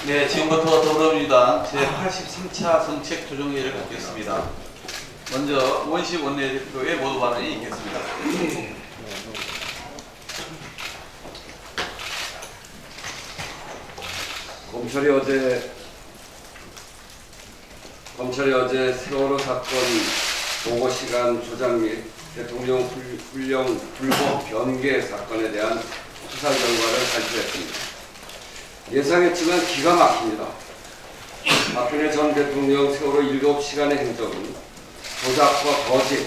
네, 지금부터 더불어민주당 제83차 정책조정회의를 갖겠습니다. 먼저 원식 원내대표의 모두 발언이 있겠습니다. 검찰이 어제 세월호 사건 보고시간 조작 및 대통령 훈령 불법 변개 사건에 대한 수사 결과를 발표했습니다. 예상했지만 기가 막힙니다. 박근혜 전 대통령 세월호 7시간의 행적은 조작과 거짓,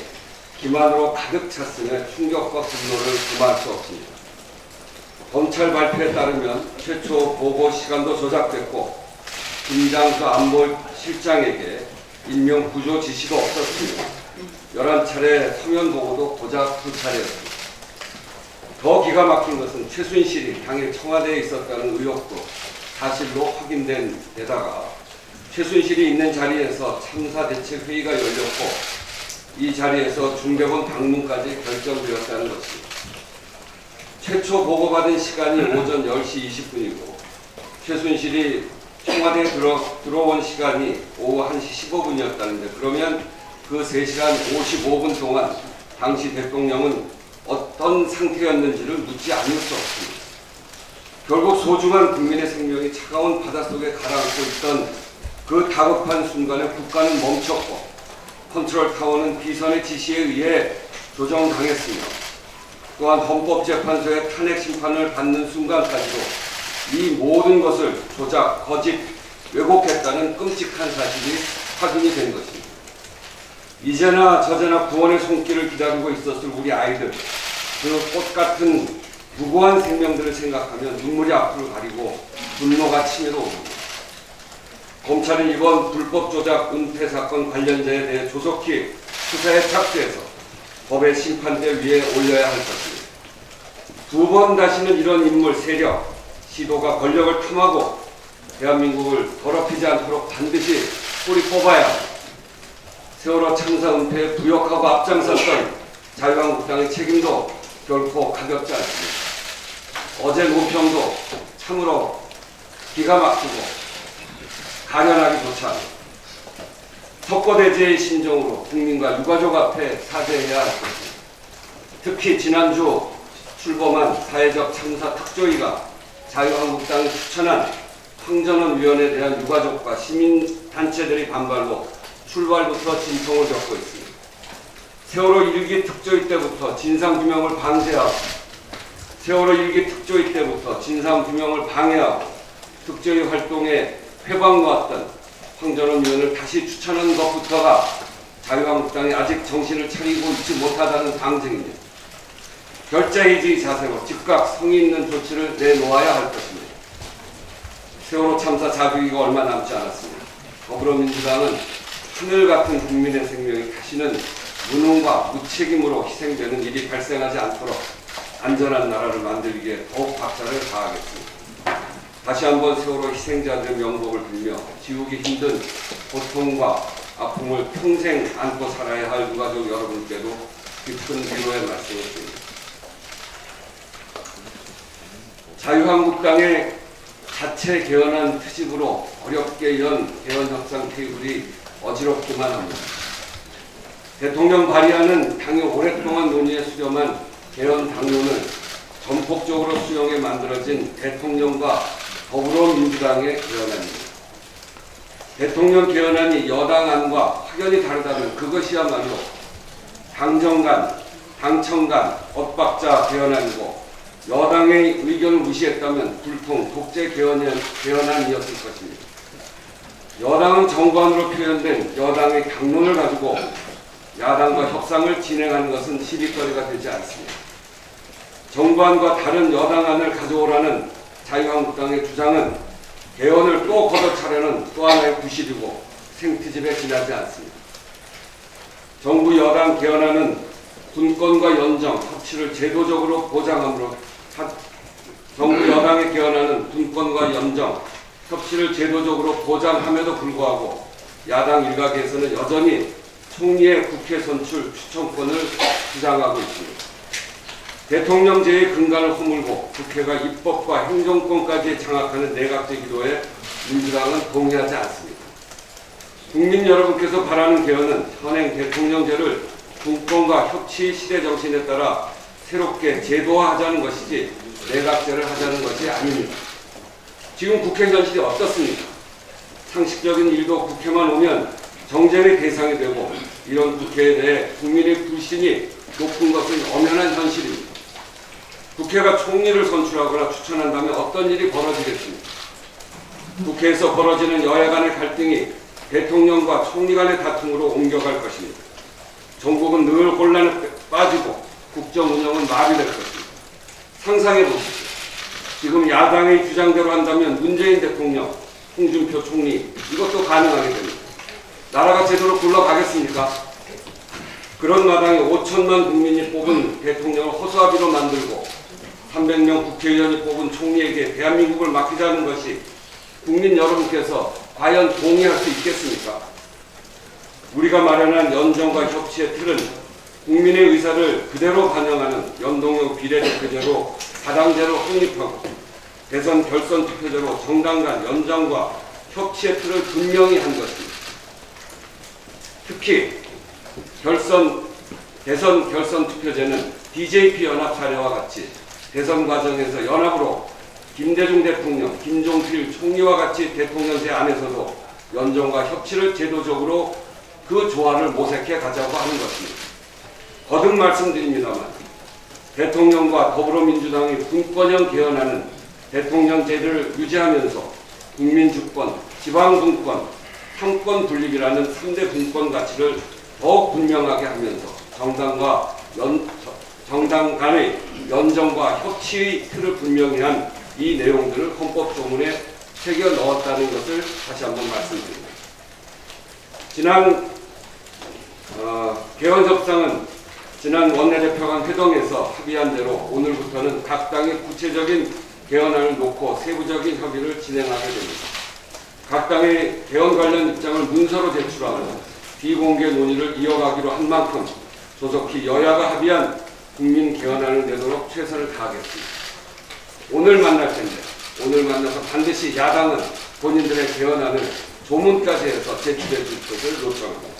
기만으로 가득 찼으며 충격과 분노를 금할 수 없습니다. 검찰 발표에 따르면 최초 보고 시간도 조작됐고 김장수 안보실장에게 임명 구조 지시도 없었습니다. 11차례 서면 보고도 고작 2차례였습니다. 더 기가 막힌 것은 최순실이 당일 청와대에 있었다는 의혹도 사실로 확인된 데다가 최순실이 있는 자리에서 참사대책회의가 열렸고 이 자리에서 중대본 방문까지 결정되었다는 것입니다. 최초 보고받은 시간이 오전 10시 20분이고 최순실이 청와대에 들어온 시간이 오후 1시 15분이었다는데 그러면 그 3시간 55분 동안 당시 대통령은 어떤 상태였는지를 묻지 않을 수 없습니다. 결국 소중한 국민의 생명이 차가운 바닷속에 가라앉고 있던 그 다급한 순간에 국가는 멈췄고 컨트롤타워는 비선의 지시에 의해 조정당했으며 또한 헌법재판소의 탄핵 심판을 받는 순간까지도 이 모든 것을 조작, 거짓, 왜곡했다는 끔찍한 사실이 확인이 된 것입니다. 이제나 저제나 구원의 손길을 기다리고 있었을 우리 아이들, 그 꽃같은 무고한 생명들을 생각하면 눈물이 앞을 가리고 분노가 치밀어 오릅니다. 검찰은 이번 불법 조작 은폐 사건 관련자에 대해 조속히 수사에 착수해서 법의 심판대 위에 올려야 할 것입니다. 두 번 다시는 이런 인물, 세력, 시도가 권력을 탐하고 대한민국을 더럽히지 않도록 반드시 뿌리 뽑아야 합니다. 세월호 참사 은폐에 부역하고 앞장섰던 자유한국당의 책임도 결코 가볍지 않습니다. 어제 논평도 참으로 기가 막히고 가련하기조차 합니다. 석고대죄의 심정으로 국민과 유가족 앞에 사죄해야 할 것입니다. 특히 지난주 출범한 사회적 참사 특조위가 자유한국당이 추천한 황전원 위원에 대한 유가족과 시민단체들의 반발로 출발부터 진통을 겪고 있습니다. 세월호 1기 특조위 때부터 진상규명을 방해하고 세월호 1기 특조위 때부터 진상규명을 방해하고 특조위 활동에 회방 놓았던 황전원 위원을 다시 추천한 것부터가 자유한국당이 아직 정신을 차리고 있지 못하다는 방증입니다. 결자해지의 자세로 즉각 성의 있는 조치를 내놓아야 할 것입니다. 세월호 참사 자백기가 얼마 남지 않았습니다. 더불어민주당은 하늘 같은 국민의 생명이 다시는 무능과 무책임으로 희생되는 일이 발생하지 않도록 안전한 나라를 만들기 위해 더욱 박차를 가하겠습니다. 다시 한번 세월호 희생자들의 명복을 빌며 지우기 힘든 고통과 아픔을 평생 안고 살아야 할 유가족 여러분께도 깊은 위로의 말씀을 드립니다. 자유한국당의 자체 개헌안 트집으로 어렵게 연 개헌협상 테이블이 어지럽기만 합니다. 대통령 발의안은 당이 오랫동안 논의에 수렴한 개헌 당론을 전폭적으로 수용해 만들어진 대통령과 더불어민주당의 개헌안입니다. 대통령 개헌안이 여당안과 확연히 다르다면 그것이야말로 당정간, 당청간 엇박자 개헌안이고 여당의 의견을 무시했다면 불통 독재 개헌안이었을 것입니다. 여당은 정부안으로 표현된 여당의 당론을 가지고 야당과 협상을 진행하는 것은 시비거리가 되지 않습니다. 정부안과 다른 여당안을 가져오라는 자유한국당의 주장은 개헌을 또 걷어차려는 또 하나의 구실이고 생트집에 지나지 않습니다. 정부 여당 개헌안은 군권과 연정, 협치를 제도적으로 보장함으로 정부 여당의 개헌안은 군권과 연정, 협치를 제도적으로 보장함에도 불구하고 야당 일각에서는 여전히 총리의 국회 선출 추천권을 주장하고 있습니다. 대통령제의 근간을 허물고 국회가 입법과 행정권까지 장악하는 내각제 기도에 민주당은 동의하지 않습니다. 국민 여러분께서 바라는 개헌은 현행 대통령제를 분권과 협치 시대 정신에 따라 새롭게 제도화하자는 것이지 내각제를 하자는 것이 아닙니다. 지금 국회 현실이 어떻습니까? 상식적인 일도 국회만 오면 정쟁의 대상이 되고 이런 국회에 대해 국민의 불신이 높은 것은 엄연한 현실입니다. 국회가 총리를 선출하거나 추천한다면 어떤 일이 벌어지겠습니까? 국회에서 벌어지는 여야 간의 갈등이 대통령과 총리 간의 다툼으로 옮겨갈 것입니다. 전국은 늘 혼란에 빠지고 국정 운영은 마비될 것입니다. 상상해 보십시오. 지금 야당의 주장대로 한다면 문재인 대통령, 홍준표 총리 이것도 가능하게 됩니다. 나라가 제대로 굴러가겠습니까? 그런 마당에 5천만 국민이 뽑은 대통령을 허수아비로 만들고 300명 국회의원이 뽑은 총리에게 대한민국을 맡기자는 것이 국민 여러분께서 과연 동의할 수 있겠습니까? 우리가 마련한 연정과 협치의 틀은 국민의 의사를 그대로 반영하는 연동형 비례대표제로 다당제로 확립하고 대선 결선 투표제로 정당 간 연정과 협치의 틀을 분명히 한 것입니다. 특히 대선 결선 투표제는 DJP 연합 사례와 같이 대선 과정에서 연합으로 김대중 대통령, 김종필 총리와 같이 대통령제 안에서도 연정과 협치를 제도적으로 그 조화를 모색해 가자고 하는 것입니다. 거듭 말씀드립니다만 대통령과 더불어민주당이 분권형 개헌하는 대통령제를 유지하면서 국민주권, 지방분권, 상권 분립이라는 3대 분권 가치를 더욱 분명하게 하면서 정당 간의 연정과 협치의 틀을 분명히 한 이 내용들을 헌법조문에 새겨 넣었다는 것을 다시 한번 말씀드립니다. 지난 개헌 협상은 지난 원내대표 간 회동에서 합의한 대로 오늘부터는 각 당이 구체적인 개헌안을 놓고 세부적인 협의를 진행하게 됩니다. 각 당의 개헌 관련 입장을 문서로 제출하고 비공개 논의를 이어가기로 한 만큼 조속히 여야가 합의한 국민 개헌안을 내도록 최선을 다하겠습니다. 오늘 만날 텐데 오늘 만나서 반드시 야당은 본인들의 개헌안을 조문까지 해서 제출해 줄 것을 요청합니다.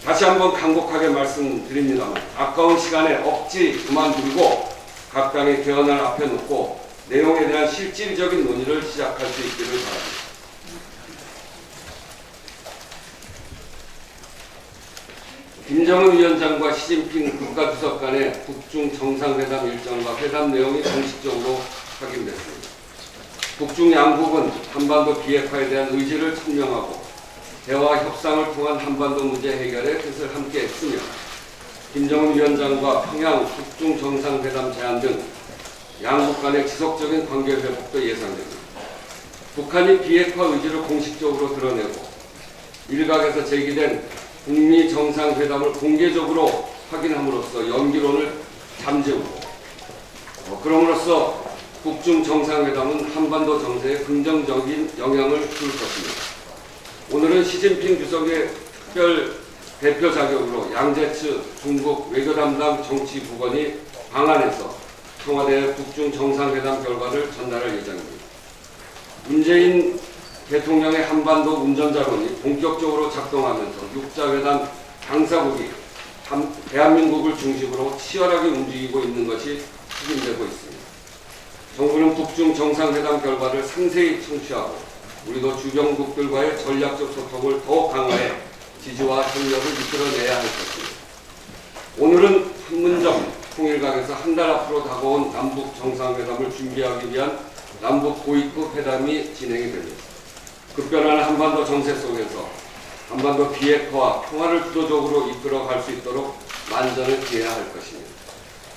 다시 한번 간곡하게 말씀드립니다만 아까운 시간에 억지 그만두고 각 당의 개헌안을 앞에 놓고 내용에 대한 실질적인 논의를 시작할 수 있기를 바랍니다. 김정은 위원장과 시진핑 국가주석 간의 북중 정상회담 일정과 회담 내용이 공식적으로 확인됐습니다. 북중 양국은 한반도 비핵화에 대한 의지를 천명하고 대화 협상을 통한 한반도 문제 해결에 뜻을 함께 했으며 김정은 위원장과 평양 북중 정상회담 제안 등 양국 간의 지속적인 관계 회복도 예상됩니다. 북한이 비핵화 의지를 공식적으로 드러내고 일각에서 제기된 북미 정상회담을 공개적으로 확인함으로써 연기론을 잠재우고 그럼으로써 북중 정상회담은 한반도 정세에 긍정적인 영향을 줄 것입니다. 오늘은 시진핑 주석의 특별 대표 자격으로 양재츠 중국 외교담당 정치부관이 방한해서 청와대에 북중 정상회담 결과를 전달할 예정입니다. 문재인 대통령의 한반도 운전자론이 본격적으로 작동하면서 육자회담 당사국이 대한민국을 중심으로 치열하게 움직이고 있는 것이 확인되고 있습니다. 정부는 북중 정상회담 결과를 상세히 청취하고 우리도 주변국들과의 전략적 소통을 더욱 강화해 지지와 협력을 이끌어내야 할 것입니다. 오늘은 판문점 통일각에서 한 달 앞으로 다가온 남북 정상회담을 준비하기 위한 남북 고위급 회담이 진행이 됩니다. 급변하는 한반도 정세 속에서 한반도 비핵화와 평화를 주도적으로 이끌어갈 수 있도록 만전을 기해야 할 것입니다.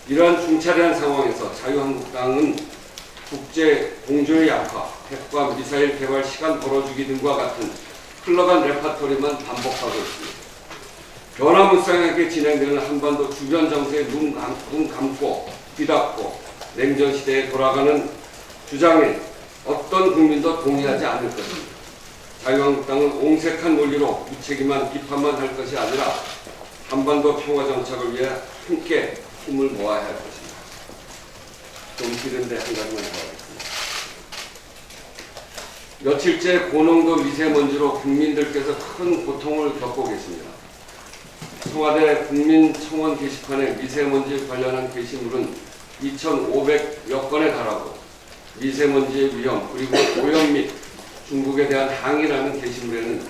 이러한 중차대한 상황에서 자유한국당은 국제 공조의 약화, 핵과 미사일 개발 시간 벌어주기 등과 같은 흘러간 레파토리만 반복하고 있습니다. 변화무쌍하게 진행되는 한반도 주변 정세에 눈 감고 귀 닫고 냉전 시대에 돌아가는 주장에 어떤 국민도 동의하지 않을 것입니다. 자유한국당은 옹색한 논리로 무책임한 비판만 할 것이 아니라 한반도 평화 정착을 위해 함께 힘을 모아야 할 것입니다. 좀 길은데 한 가지만 더 하겠습니다. 며칠째 고농도 미세먼지로 국민들께서 큰 고통을 겪고 계십니다. 청와대 국민청원 게시판에 미세먼지 관련한 게시물은 2,500여 건에 달하고 미세먼지의 위험 그리고 오염 및 중국에 대한 항의라는 게시물에는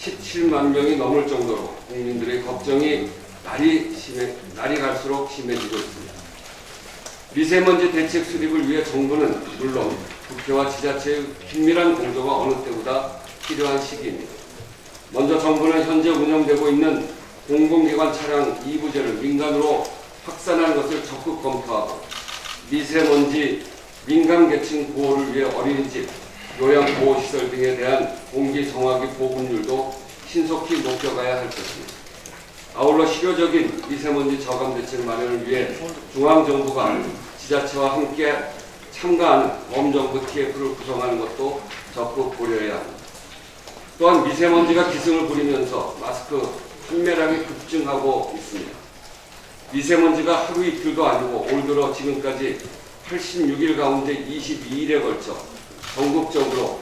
17만 명이 넘을 정도로 국민들의 걱정이 날이 갈수록 심해지고 있습니다. 미세먼지 대책 수립을 위해 정부는 물론 국회와 지자체의 긴밀한 공조가 어느 때보다 필요한 시기입니다. 먼저 정부는 현재 운영되고 있는 공공기관 차량 이부제를 민간으로 확산하는 것을 적극 검토하고 미세먼지 민간계층 보호를 위해 어린이집, 요양보호시설 등에 대한 공기 정화기 보급률도 신속히 높여가야 할 것입니다. 아울러 실효적인 미세먼지 저감 대책 마련을 위해 중앙정부가 지자체와 함께 참가하는 범정부 TF를 구성하는 것도 적극 고려해야 합니다. 또한 미세먼지가 기승을 부리면서 마스크 판매량이 급증하고 있습니다. 미세먼지가 하루 이틀도 아니고 올 들어 지금까지 86일 가운데 22일에 걸쳐 전국적으로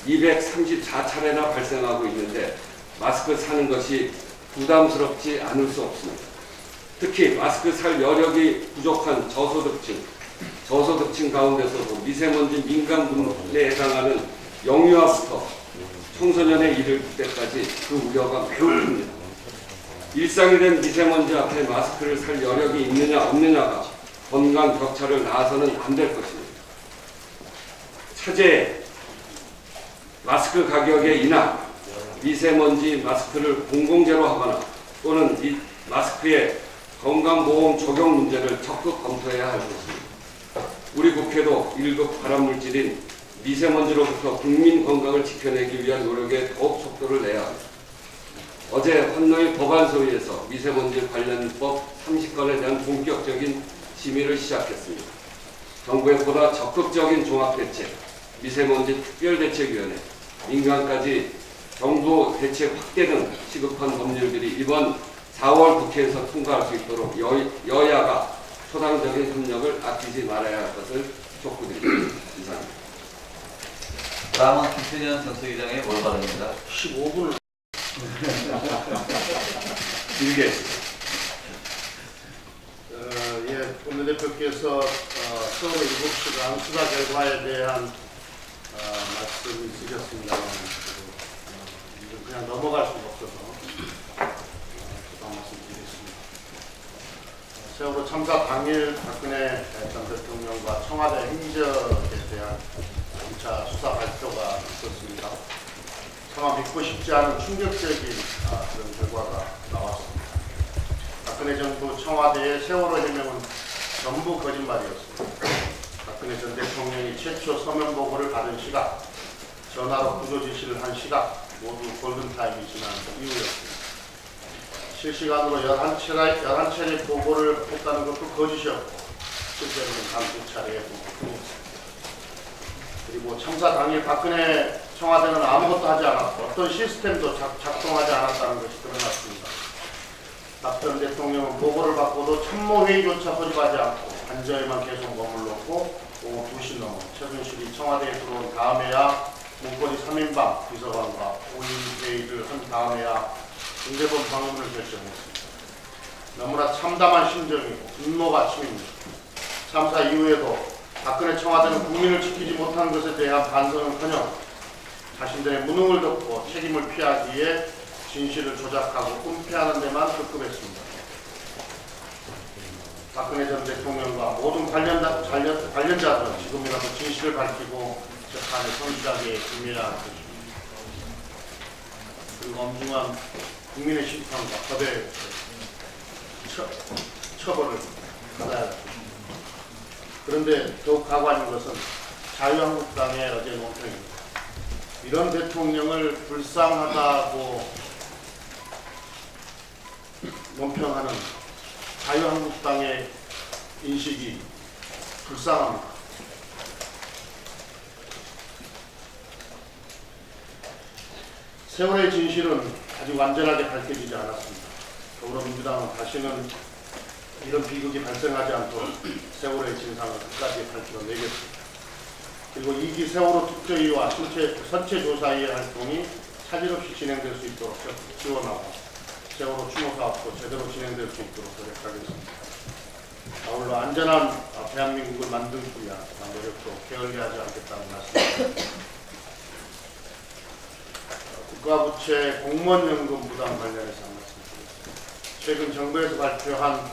234차례나 발생하고 있는데 마스크 사는 것이 부담스럽지 않을 수 없습니다. 특히 마스크 살 여력이 부족한 저소득층 가운데서도 미세먼지 민감 분야에 해당하는 영유아부터 청소년에 이를 때까지 그 우려가 매우 큽니다. 일상이 된 미세먼지 앞에 마스크를 살 여력이 있느냐 없느냐가 건강 격차를 낳아서는 안 될 것입니다. 차제에 마스크 가격의 인하, 미세먼지 마스크를 공공재로 하거나 또는 이 마스크의 건강보험 적용 문제를 적극 검토해야 할 것입니다. 우리 국회도 1급 발암물질인 미세먼지로부터 국민 건강을 지켜내기 위한 노력에 더욱 속도를 내야 합니다. 어제 환노위 법안소위에서 미세먼지 관련법 30건에 대한 본격적인 심의를 시작했습니다. 정부의 보다 적극적인 종합대책, 미세먼지 특별대책위원회, 민간까지 정부 대책 확대 등 시급한 법률들이 이번 4월 국회에서 통과할 수 있도록 여야가 초당적인 협력을 아끼지 말아야 할 것을 촉구드립니다. 이상입니다. 다음은 김태년 정책위장의 모두 발언입니다. 15분을 길게. 예, 원내대표께서 서울 7시간 수사 결과에 대한 말씀이 있으셨습니다만 그냥 넘어갈 수가 없어서 말씀드리겠습니다. 세월호 참사 당일 박근혜 전 대통령과 청와대 행적에 대한 2차 수사 발표가 있었습니다. 차마 믿고 싶지 않은 충격적인 그런 결과가 나왔습니다. 박근혜 정부 청와대의 세월호 해명은 전부 거짓말이었습니다. 박근혜 전 대통령이 최초 서면 보고를 받은 시각, 전화로 구조 지시를 한 시각 모두 골든타임이 지난 이후였습니다. 실시간으로 11차례 보고를 했다는 것도 거짓이었고 실제로는 단 2차례의 보고뿐이었습니다. 그리고 참사 당일 박근혜 청와대는 아무것도 하지 않았고 어떤 시스템도 작동하지 않았다는 것이 드러났습니다. 박 전 대통령은 보고를 받고도 참모회의조차 소집하지 않고 관저에만 계속 머물렀고 오후 2시 넘어 최순실이 청와대에 들어온 다음에야 문고리 3인방 비서관과 5인 회의를 한 다음에야 중대본 방문을 결정했습니다. 너무나 참담한 심정이고 분노가 치밉니다. 참사 이후에도 박근혜 청와대는 국민을 지키지 못한 것에 대한 반성은커녕 자신들의 무능을 덮고 책임을 피하기 위해 진실을 조작하고 은폐하는 데만 급급했습니다. 박근혜 전 대통령과 모든 관련자들은 지금이라도 진실을 밝히고 재판에 성실하게 임해야 할 것입니다. 그리고 엄중한 국민의 심판과 거대 처벌을 받아야 할 것입니다. 그런데 더욱 가관인 것은 자유한국당의 어제 논평입니다. 이런 대통령을 불쌍하다고 논평하는 자유한국당의 인식이 불쌍합니다. 세월의 진실은 아직 완전하게 밝혀지지 않았습니다. 더불어민주당은 다시는 이런 비극이 발생하지 않도록 세월의 진상을 끝까지 밝혀내겠습니다. 그리고 2기 세월호 특조위와 선체조사위의 활동이 차질 없이 진행될 수 있도록 적극 지원하고 세월호 추모 사업도 제대로 진행될 수 있도록 노력하겠습니다. 아울러 안전한 대한민국을 만들기 위한 노력도 게을리하지 않겠다는 말씀입니다. 국가부채 공무원연금 부담 관련해서 한 말씀드리겠습니다. 최근 정부에서 발표한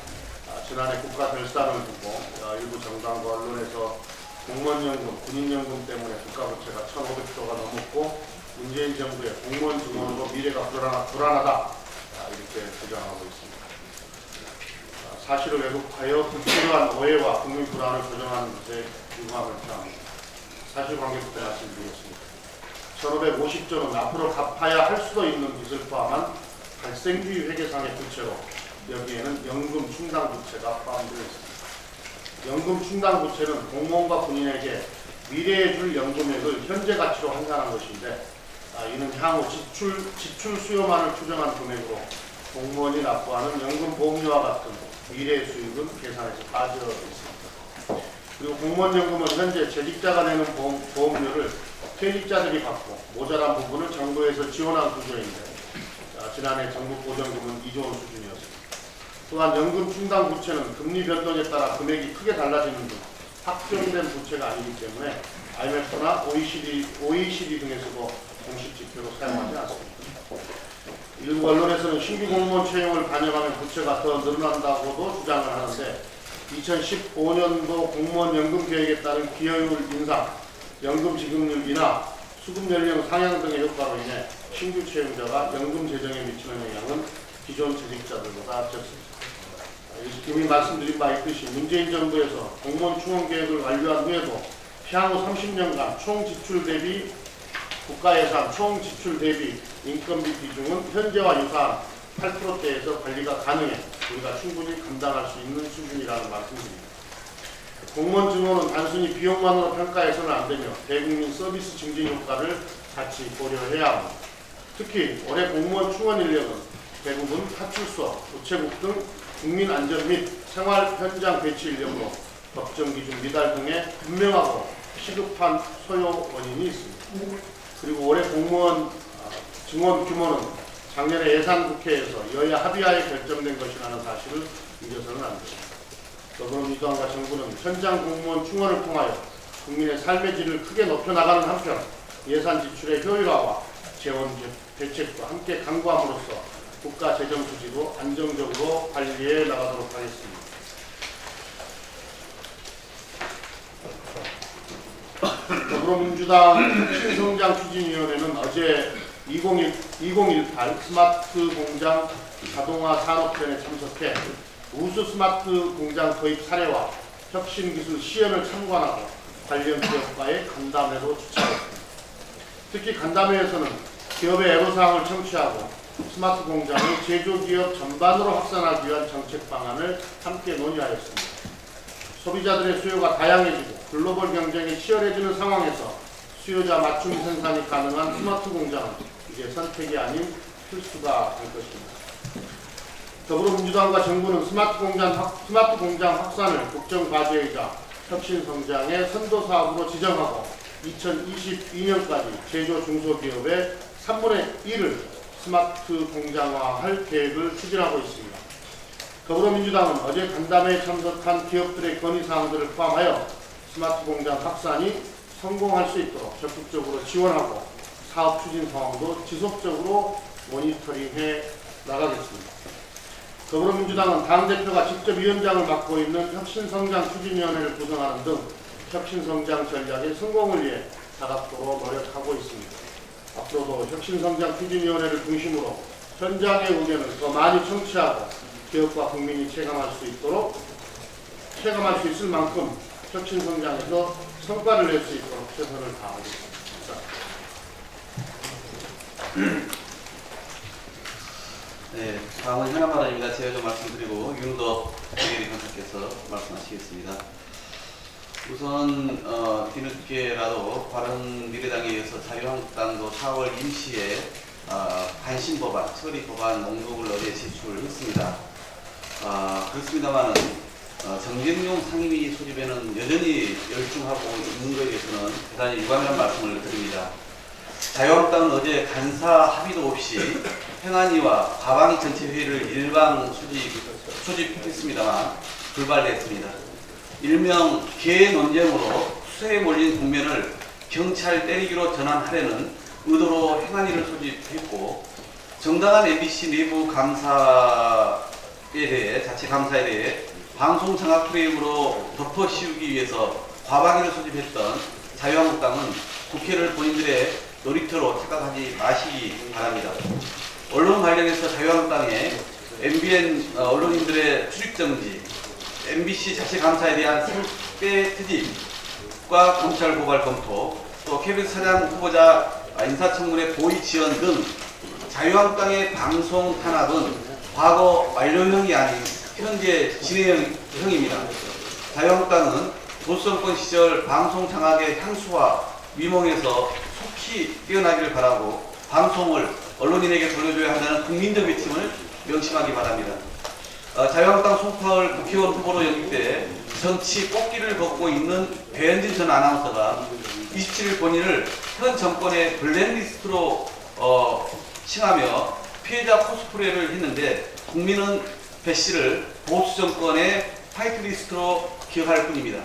지난해 국가 결산을 두고 일부 정당과 언론에서 공무원연금, 군인연금 때문에 국가부채가 1,500조가 넘었고 문재인 정부의 공무원 증원으로 미래가 불안하다 이렇게 주장하고 있습니다. 사실을 왜곡하여 불필요한 오해와 국민 불안을 조장하는 것에 유감을 표합니다. 사실관계부터 말씀드리겠습니다. 1,550조는 앞으로 갚아야 할 수도 있는 빚을 포함한 발생주의 회계상의 부채로 여기에는 연금 충당 부채가 포함되어 있습니다. 연금 충당 부채는 공무원과 군인에게 미래에 줄 연금액을 현재 가치로 환산한 것인데 이는 향후 지출 수요만을 추정한 금액으로 공무원이 납부하는 연금 보험료와 같은 미래 수익은 계산에서 빠져 있습니다. 그리고 공무원연금은 현재 재직자가 내는 보험료를 퇴직자들이 받고 모자란 부분을 정부에서 지원한 구조인데 지난해 정부 보전금은 2조 원 수준이었습니다. 또한 연금 충당 부채는 금리 변동에 따라 금액이 크게 달라지는 등 확정된 부채가 아니기 때문에 IMF나 OECD 등에서도 공식 지표로 사용하지 않습니다. 일부 언론에서는 신규 공무원 채용을 반영하면 부채가 더 늘어난다고도 주장을 하는데 2015년도 공무원 연금 계획에 따른 기여율 인상, 연금 지급률 인하, 수급 연령 상향 등의 효과로 인해 신규 채용자가 연금 재정에 미치는 영향은 기존 재직자들보다 적습니다. 이미 말씀드린 바 있듯이 문재인 정부에서 공무원 충원 계획을 완료한 후에도 향후 30년간 총 지출 대비 국가예산 총 지출 대비 인건비 비중은 현재와 유사한 8%대에서 관리가 가능해 우리가 충분히 감당할 수 있는 수준이라는 말씀입니다. 공무원 증원은 단순히 비용만으로 평가해서는 안 되며 대국민 서비스 증진 효과를 같이 고려해야 합니다. 특히 올해 공무원 충원 인력은 대부분 파출소, 우체국 등 국민 안전 및 생활 현장 배치 인력으로 법정 기준 미달 등의 분명하고 시급한 소요 원인이 있습니다. 그리고 올해 공무원 증원 규모는 작년에 예산국회에서 여야 합의하에 결정된 것이라는 사실을 잊어서는 안 됩니다. 더불어민주당과 정부는 현장 공무원 충원을 통하여 국민의 삶의 질을 크게 높여나가는 한편 예산 지출의 효율화와 재원 대책과 함께 강구함으로써 국가 재정 수지도 안정적으로 관리해 나가도록 하겠습니다. 더불어민주당 혁신성장추진위원회는 어제 2018 스마트 공장 자동화 산업전에 참석해 우수 스마트 공장 도입 사례와 혁신기술 시연을 참관하고 관련 기업과의 간담회도 주최했습니다. 특히 간담회에서는 기업의 애로사항을 청취하고 스마트 공장을 제조기업 전반으로 확산하기 위한 정책 방안을 함께 논의하였습니다. 소비자들의 수요가 다양해지고 글로벌 경쟁이 치열해지는 상황에서 수요자 맞춤 생산이 가능한 스마트 공장은 이제 선택이 아닌 필수가 될 것입니다. 더불어민주당과 정부는 스마트 공장 확산을 국정과제이자 혁신성장의 선도사업으로 지정하고 2022년까지 제조 중소기업의 3분의 1을 스마트 공장화할 계획을 추진하고 있습니다. 더불어민주당은 어제 간담회에 참석한 기업들의 건의사항들을 포함하여 스마트 공장 확산이 성공할 수 있도록 적극적으로 지원하고 사업 추진 상황도 지속적으로 모니터링해 나가겠습니다. 더불어민주당은 당대표가 직접 위원장을 맡고 있는 혁신성장추진위원회를 구성하는 등 혁신성장 전략의 성공을 위해 다각도로 노력하고 있습니다. 앞으로도 혁신성장추진위원회를 중심으로 현장의 의견을 더 많이 청취하고 기업과 국민이 체감할 수 있을 만큼 혁신성장에서 성과를 낼 수 있도록 최선을 다하겠습니다. 네, 다음은 현안마당입니다. 제가 좀 말씀드리고 윤도 대결위 관장께서 말씀하시겠습니다. 우선 뒤늦게라도 바른미래당에 의해서 자유한국당도 4월 임시에 관심법안, 처리법안 목록을 어제 제출했습니다. 그렇습니다만은 정진용 상임위 소집에는 여전히 열중하고 있는 것에 대해서는 대단히 유감이라는 말씀을 드립니다. 자유한국당은 어제 간사 합의도 없이 행안위와 과방위 전체회의를 일방 소집했습니다만 불발됐습니다. 일명 개 논쟁으로 수세에 몰린 국면을 경찰 때리기로 전환하려는 의도로 행안위를 소집했고, 정당한 MBC 내부 감사에 대해, 자체 감사에 대해 방송 장악 프레임으로 덮어씌우기 위해서 과방위를 소집했던 자유한국당은 국회를 본인들의 놀이터로 착각하지 마시기 바랍니다. 언론 관련해서 자유한국당의 MBN 언론인들의 출입정지, MBC 자체 감사에 대한 승패 트집과 검찰 고발 검토, 또 KBS 사장 후보자 인사청문회 고의 지원 등 자유한국당의 방송 탄압은 과거 만료형이 아닌 현재 진행형입니다. 자유한국당은 보수정권 시절 방송 장악의 향수와 위몽에서 속히 깨어나기를 바라고 방송을 언론인에게 돌려줘야 한다는 국민적 외침을 명심하기 바랍니다. 자유한국당 송파을 국회의원 후보로 연임돼 정치 꽃길을 걷고 있는 배현진 전 아나운서가 27일 본인을 현 정권의 블랙리스트로 칭하며 피해자 코스프레를 했는데, 국민은 배 씨를 보수 정권의 화이트리스트로 기억할 뿐입니다.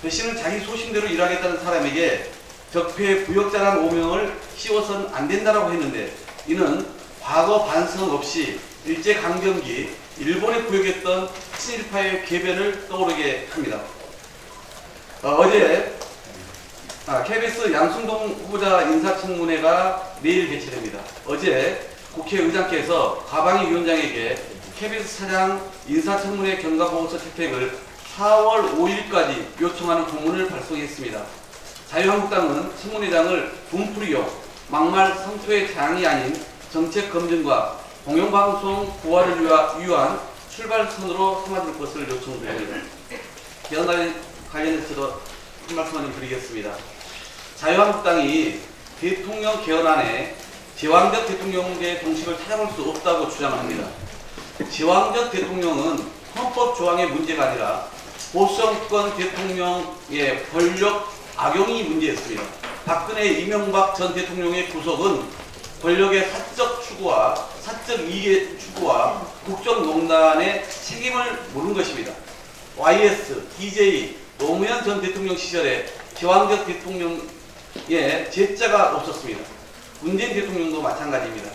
배 씨는 자기 소신대로 일하겠다는 사람에게 적폐 부역자라는 오명을 씌워서는 안 된다라고 했는데, 이는 과거 반성 없이 일제강점기 일본에 부역했던 친일파의 궤변을 떠오르게 합니다. 어제 KBS 양순동 후보자 인사청문회가 내일 개최됩니다. 어제 국회의장께서 과방위 위원장에게 KBS 차장 인사청문회 경과보고서 채택을 4월 5일까지 요청하는 공문을 발송했습니다. 자유한국당은 청문회장을 분풀이용, 막말 성토의 장이 아닌 정책 검증과 공영방송 부활을 위한 출발선으로 삼아줄 것을 요청드립니다. 개헌 관련해서도 한 말씀만 좀 드리겠습니다. 자유한국당이 대통령 개헌안에 제왕적 대통령제 공식을 찾아볼 수 없다고 주장합니다. 제왕적 대통령은 헌법 조항의 문제가 아니라 보수정권 대통령의 권력 악용이 문제였습니다. 박근혜, 이명박 전 대통령의 구속은 권력의 사적 추구와 사적 이익의 추구와 국정농단의 책임을 물은 것입니다. YS, DJ, 노무현 전 대통령 시절에 제왕적 대통령의 제자가 없었습니다. 문재인 대통령도 마찬가지입니다.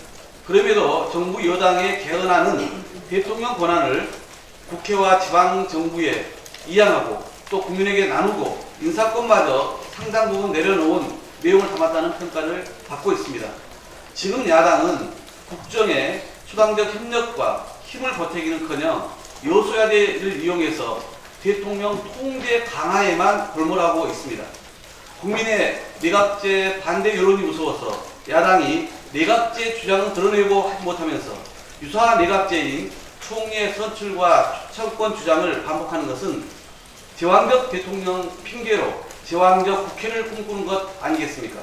그럼에도 정부 여당의 개헌안은 대통령 권한을 국회와 지방정부에 이양하고 또 국민에게 나누고 인사권마저 상당 부분 내려놓은 내용을 담았다는 평가를 받고 있습니다. 지금 야당은 국정의 수당적 협력과 힘을 보태기는커녕 여소야대를 이용해서 대통령 통제 강화에만 골몰하고 있습니다. 국민의 내각제 반대 여론이 무서워서 야당이 내각제 주장을 드러내고 하지 못하면서 유사 내각제인 총리의 선출과 추천권 주장을 반복하는 것은 제왕적 대통령 핑계로 제왕적 국회를 꿈꾸는 것 아니겠습니까?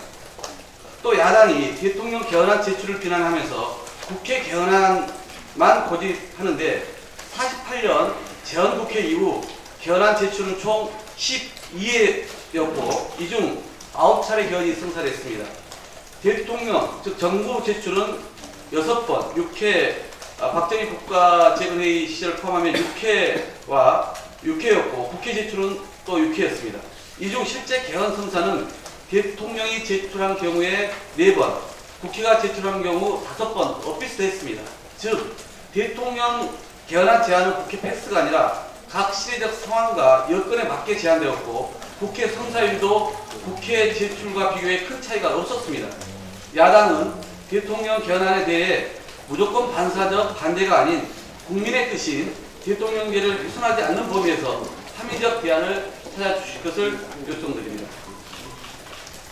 또 야당이 대통령 개헌안 제출을 비난하면서 국회 개헌안만 고집하는데 48년 재헌국회 이후 개헌안 제출은 총 12회였고 이 중 9차례 개헌이 성사됐습니다. 대통령, 즉 정부 제출은 6번, 6회, 박정희 국가재건회의 시절 포함하면 6회였고 국회 제출은 또 6회였습니다. 이 중 실제 개헌 성사는 대통령이 제출한 경우에 4번, 국회가 제출한 경우 5번 엇비슷했습니다. 즉 대통령 개헌안 제안은 국회 패스가 아니라 각 시대적 상황과 여건에 맞게 제안되었고 국회 성사율도 국회 제출과 비교해 큰 차이가 없었습니다. 야당은 대통령 개헌안에 대해 무조건 반사적 반대가 아닌 국민의 뜻인 대통령제를 훼손하지 않는 범위에서 합리적 대안을 찾아주실 것을 요청드립니다.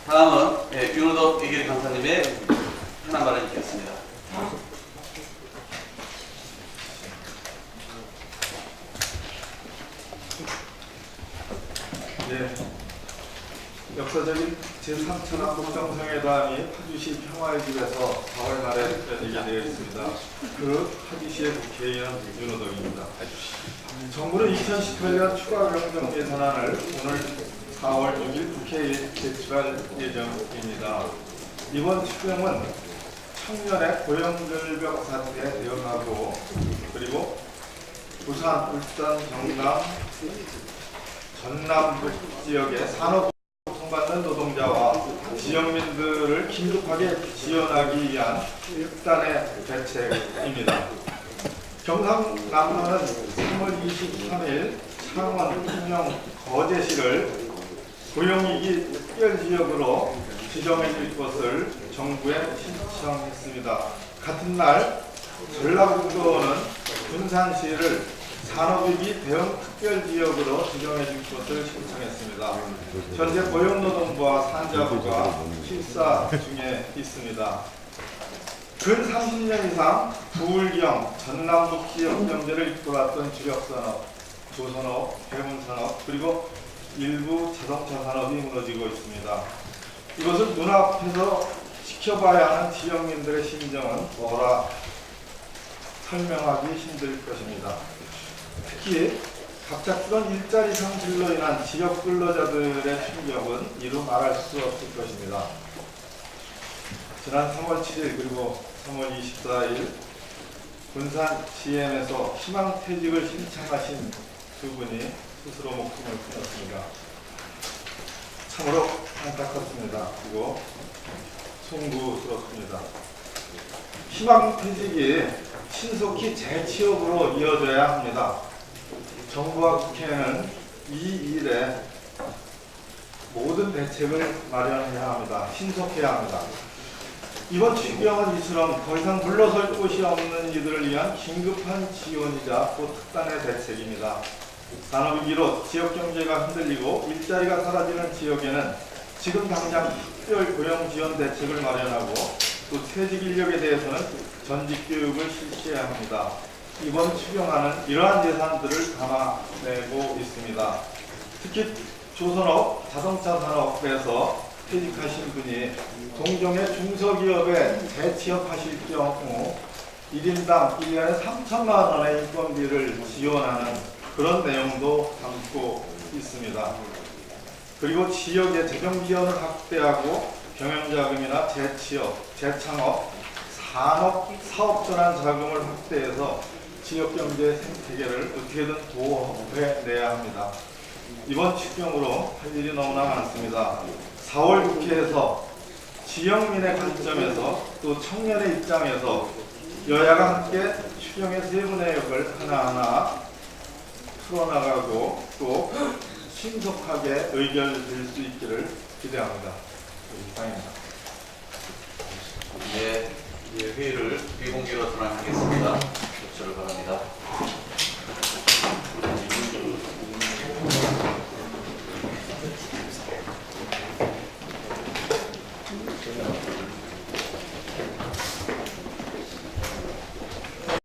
다음은 윤호덕 이길 강사님의 현안 발언 있겠습니다. 네. 역사적인 제3천왕 정상회담이 파주시 평화의 집에서 4월 말에 열리게 되어 있습니다. 그 파주시의 국회의원 윤호덕입니다. 정부는 2018년 추가 경정 예산안을 오늘 4월 6일 국회에 제출할 예정입니다. 이번 추경은 청년의 고용절벽 사태에 대응하고 그리고 부산, 울산, 경남, 전남북 지역의 산업 고통받는 노동자와 지역민들을 긴급하게 지원하기 위한 특단의 대책입니다. 경상남도는 3월 23일 창원, 통영, 거제시를 고용위기 특별지역으로 지정해 줄 것을 정부에 신청했습니다. 같은 날 전라북도는 군산시를 산업위기 대응 특별지역으로 지정해 줄 것을 신청했습니다. 현재 고용노동부와 산자부가 심사 중에 있습니다. 근 30년 이상 부울경, 전남북 지역 경제를 이끌어왔던 주력산업, 조선업, 해운산업, 그리고 일부 자동차 산업이 무너지고 있습니다. 이것을 눈앞에서 지켜봐야 하는 지역민들의 심정은 뭐라 설명하기 힘들 것입니다. 특히 갑작스런 일자리상 진로 인한 지역 근로자들의 충격은 이루 말할 수 없을 것입니다. 지난 3월 7일 그리고 3월 24일 군산 GM에서 희망퇴직을 신청하신 두 분이 스스로 목숨을 끊었습니다. 참으로 안타깝습니다. 그리고 송구스럽습니다. 희망퇴직이 신속히 재취업으로 이어져야 합니다. 정부와 국회는 이 일에 모든 대책을 마련해야 합니다. 신속해야 합니다. 이번 추경은 이처럼 더 이상 물러설 곳이 없는 이들을 위한 긴급한 지원이자 또 특단의 대책입니다. 산업위기로 지역경제가 흔들리고 일자리가 사라지는 지역에는 지금 당장 특별 고용지원 대책을 마련하고 또 퇴직 인력에 대해서는 전직교육을 실시해야 합니다. 이번 추경안은 이러한 예산들을 담아내고 있습니다. 특히 조선업, 자동차 산업에서 퇴직하신 분이 동종의 중소기업에 재취업하실 경우 1인당 1년에 3천만 원의 인건비를 지원하는 그런 내용도 담고 있습니다. 그리고 지역의 재정 지원을 확대하고 경영자금이나 재취업, 재창업, 산업, 사업전환 자금을 확대해서 지역경제 생태계를 어떻게든 도움해내야 합니다. 이번 추경으로 할 일이 너무나 많습니다. 4월 국회에서 지역민의 관점에서 또 청년의 입장에서 여야가 함께 추경의 세부 내역을 하나하나 풀어나가고 또 신속하게 의결될 수 있기를 기대합니다. 이상입니다.